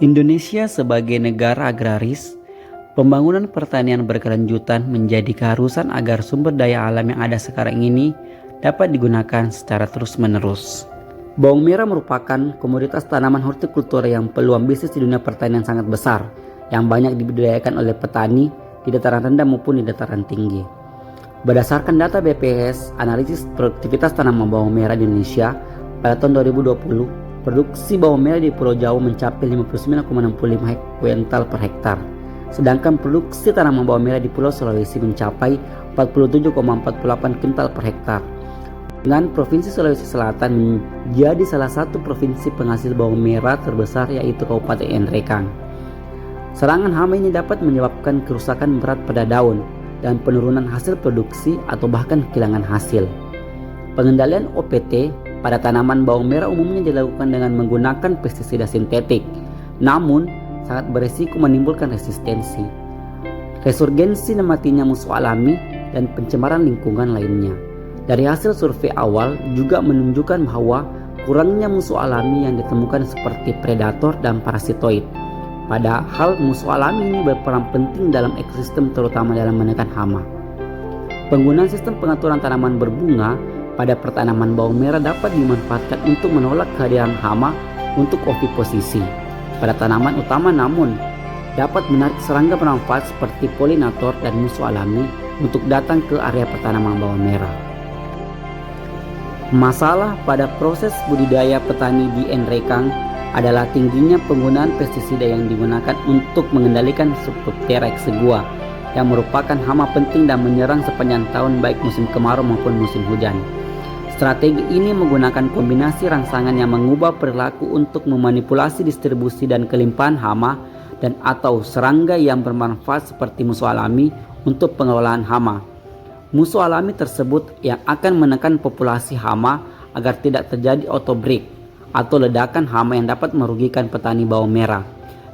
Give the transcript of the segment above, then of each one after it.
Indonesia sebagai negara agraris, pembangunan pertanian berkelanjutan menjadi keharusan agar sumber daya alam yang ada sekarang ini dapat digunakan secara terus-menerus. Bawang merah merupakan komoditas tanaman hortikultura yang peluang bisnis di dunia pertanian sangat besar, yang banyak dibudidayakan oleh petani di dataran rendah maupun di dataran tinggi. Berdasarkan data BPS, analisis produktivitas tanaman bawang merah di Indonesia pada tahun 2020, produksi bawang merah di Pulau Jawa mencapai 59,65 kuintal per hektar. Sedangkan produksi tanaman bawang merah di Pulau Sulawesi mencapai 47,48 kuintal per hektar. Dengan Provinsi Sulawesi Selatan menjadi salah satu provinsi penghasil bawang merah terbesar, yaitu Kabupaten Nrekang. Serangan hama ini dapat menyebabkan kerusakan berat pada daun dan penurunan hasil produksi atau bahkan kehilangan hasil. Pengendalian OPT pada tanaman bawang merah umumnya dilakukan dengan menggunakan pestisida sintetik, namun sangat beresiko menimbulkan resistensi, resurgensi matinya musuh alami, dan pencemaran lingkungan lainnya. Dari hasil survei awal juga menunjukkan bahwa kurangnya musuh alami yang ditemukan seperti predator dan parasitoid. Padahal musuh alami ini berperan penting dalam ekosistem, terutama dalam menekan hama. Penggunaan sistem pengaturan tanaman berbunga pada pertanaman bawang merah dapat dimanfaatkan untuk menolak kehadiran hama untuk oviposisi pada tanaman utama, namun dapat menarik serangga bermanfaat seperti polinator dan musuh alami untuk datang ke area pertanaman bawang merah. Masalah pada proses budidaya petani di Nrekang adalah tingginya penggunaan pestisida yang digunakan untuk mengendalikan Subcloptera exigua yang merupakan hama penting dan menyerang sepanjang tahun baik musim kemarau maupun musim hujan. Strategi ini menggunakan kombinasi rangsangan yang mengubah perilaku untuk memanipulasi distribusi dan kelimpahan hama dan atau serangga yang bermanfaat seperti musuh alami untuk pengelolaan hama. Musuh alami tersebut yang akan menekan populasi hama agar tidak terjadi outbreak atau ledakan hama yang dapat merugikan petani bawang merah.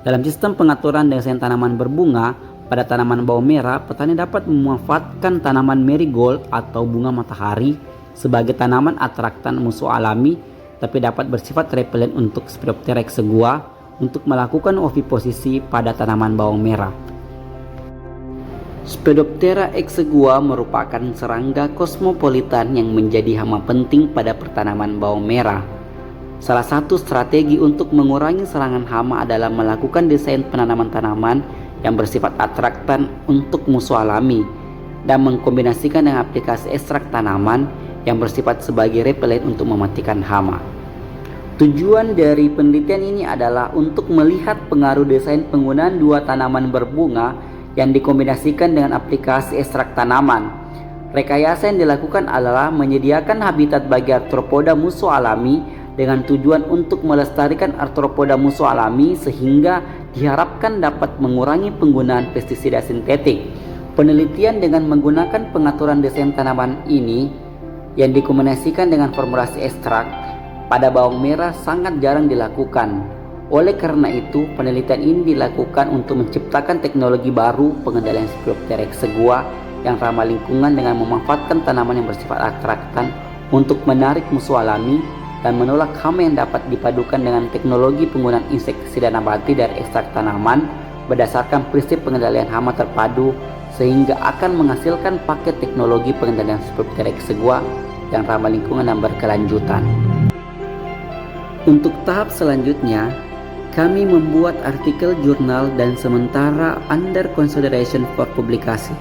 Dalam sistem pengaturan desain tanaman berbunga pada tanaman bawang merah, petani dapat memanfaatkan tanaman marigold atau bunga matahari sebagai tanaman atraktan musuh alami, tapi dapat bersifat repelen untuk Sphaeroptera exigua untuk melakukan oviposisi pada tanaman bawang merah. Sphaeroptera exigua merupakan serangga kosmopolitan yang menjadi hama penting pada pertanaman bawang merah. Salah satu strategi untuk mengurangi serangan hama adalah melakukan desain penanaman tanaman yang bersifat atraktan untuk musuh alami dan mengkombinasikan dengan aplikasi ekstrak tanaman yang bersifat sebagai repelen untuk mematikan hama. Tujuan dari penelitian ini adalah untuk melihat pengaruh desain penggunaan dua tanaman berbunga yang dikombinasikan dengan aplikasi ekstrak tanaman. Rekayasa yang dilakukan adalah menyediakan habitat bagi arthropoda musuh alami dengan tujuan untuk melestarikan arthropoda musuh alami sehingga diharapkan dapat mengurangi penggunaan pestisida sintetik. Penelitian dengan menggunakan pengaturan desain tanaman ini yang dikombinasikan dengan formulasi ekstrak pada bawang merah sangat jarang dilakukan. Oleh karena itu, penelitian ini dilakukan untuk menciptakan teknologi baru pengendalian Sphaeroptera exigua yang ramah lingkungan dengan memanfaatkan tanaman yang bersifat atraktan untuk menarik musuh alami dan menolak hama yang dapat dipadukan dengan teknologi penggunaan insektisida nabati dari ekstrak tanaman berdasarkan prinsip pengendalian hama terpadu, sehingga akan menghasilkan paket teknologi pengendalian Sphaeroptera exigua yang ramah lingkungan dan berkelanjutan. Untuk tahap selanjutnya, kami membuat artikel jurnal dan sementara under consideration for publikasi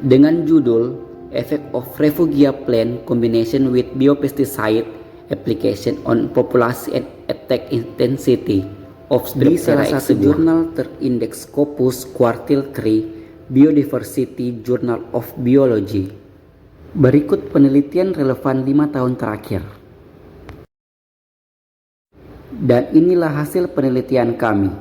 dengan judul Effect of Refugia Plant Combination with Biopesticide Application on Population and Attack Intensity of Sphaeroptera exigua. Jurnal terindeks Scopus Quartile 3 Biodiversity Journal of Biology. Berikut penelitian relevan 5 tahun terakhir. Dan inilah hasil penelitian kami.